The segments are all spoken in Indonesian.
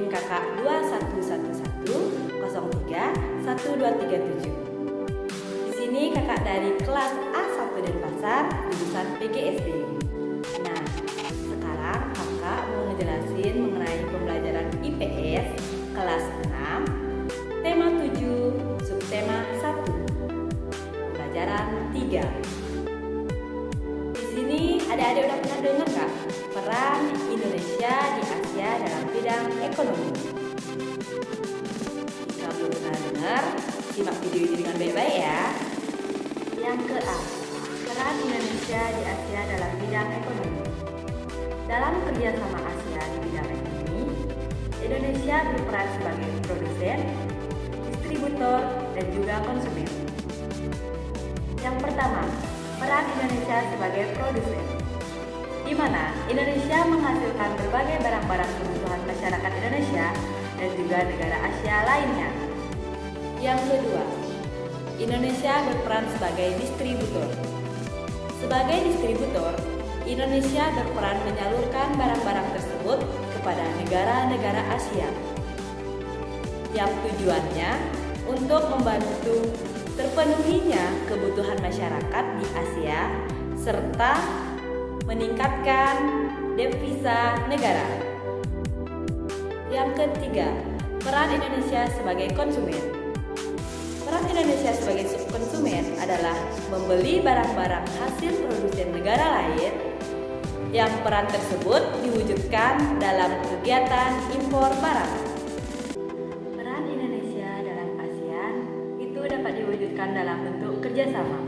NIM Kakak 2111031237. Di sini Kakak dari kelas A1 Denpasar, jurusan PGSD. Nah, sekarang Kakak mau ngejelasin mengenai pembelajaran IPS kelas 6, tema 7, subtema 1, pembelajaran 3. Di sini adik-adik udah pernah dengar Kak, peran Indonesia di Asia dalam bidang ekonomi? Jika belum pernah dengar, simak video ini dengan baik-baik ya. Yang ke-A, peran Indonesia di Asia dalam bidang ekonomi. Dalam kerjasama Asia di bidang ekonomi, Indonesia berperan sebagai produsen, distributor, dan juga konsumen. Yang pertama, peran Indonesia sebagai produsen, di mana Indonesia menghasilkan berbagai barang-barang kebutuhan masyarakat Indonesia dan juga negara Asia lainnya. Yang kedua, Indonesia berperan sebagai distributor. Sebagai distributor, Indonesia berperan menyalurkan barang-barang tersebut kepada negara-negara Asia, yang tujuannya untuk membantu terpenuhinya kebutuhan masyarakat di Asia serta meningkatkan devisa negara. Yang ketiga, peran Indonesia sebagai konsumen. Peran Indonesia sebagai konsumen adalah membeli barang-barang hasil produsen negara lain yang peran tersebut diwujudkan dalam kegiatan impor barang. Peran Indonesia dalam ASEAN itu dapat diwujudkan dalam bentuk kerjasama.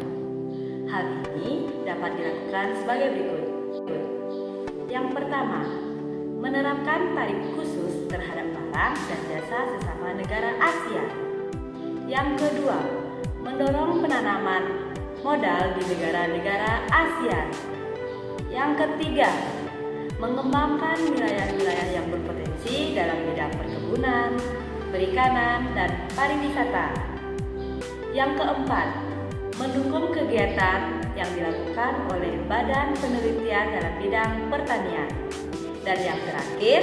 Hal ini dapat dilakukan sebagai berikut. Yang pertama, menerapkan tarif khusus terhadap barang dan jasa sesama negara ASEAN. Yang kedua, mendorong penanaman modal di negara-negara ASEAN. Yang ketiga, mengembangkan wilayah-wilayah yang berpotensi dalam bidang perkebunan, perikanan, dan pariwisata. Yang keempat, mendukung kegiatan yang dilakukan oleh Badan Penelitian dalam bidang pertanian. Dan yang terakhir,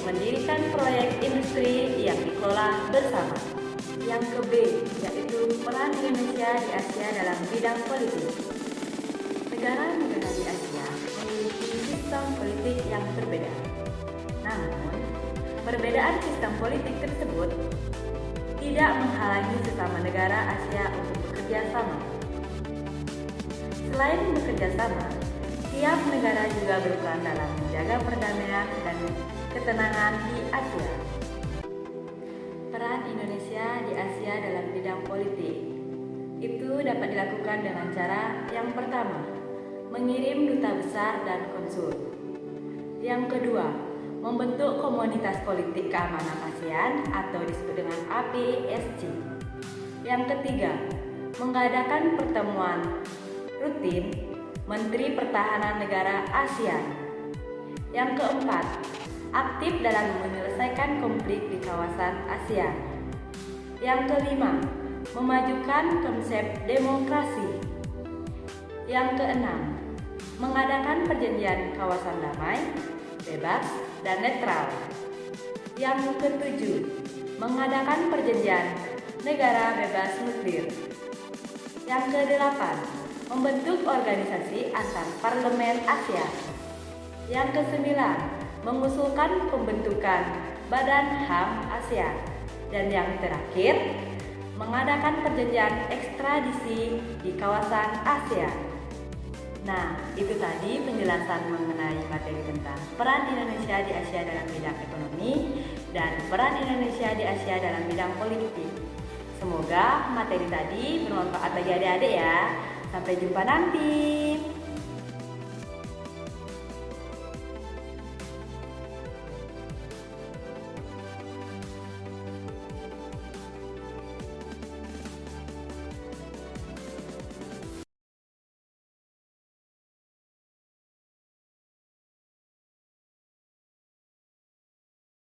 mendirikan proyek industri yang dikelola bersama. Yang ke-B, yaitu peran Indonesia di Asia dalam bidang politik. Negara-negara di Asia memiliki sistem politik yang berbeda. Namun, perbedaan sistem politik tersebut tidak menghalangi sesama negara Asia untuk bekerja sama. Selain bekerja sama, tiap negara juga berperan dalam menjaga perdamaian dan ketenangan di Asia. Peran Indonesia di Asia dalam bidang politik itu dapat dilakukan dengan cara yang pertama, mengirim duta besar dan konsul. Yang kedua, membentuk komunitas politik keamanan ASEAN atau disebut dengan APSC. Yang ketiga, mengadakan pertemuan rutin Menteri Pertahanan Negara ASEAN. Yang keempat, aktif dalam menyelesaikan konflik di kawasan ASEAN. Yang kelima, memajukan konsep demokrasi. Yang keenam, mengadakan perjanjian kawasan damai, bebas, dan netral. Yang ketujuh, mengadakan perjanjian negara bebas nuklir. Yang kedelapan, membentuk organisasi antar parlemen ASEAN. Yang kesembilan, mengusulkan pembentukan Badan HAM ASEAN. Dan yang terakhir, mengadakan perjanjian ekstradisi di kawasan ASEAN. Nah, itu tadi penjelasan mengenai materi tentang peran Indonesia di Asia dalam bidang ekonomi dan peran Indonesia di Asia dalam bidang politik. Semoga materi tadi bermanfaat bagi adik-adik ya. Sampai jumpa nanti.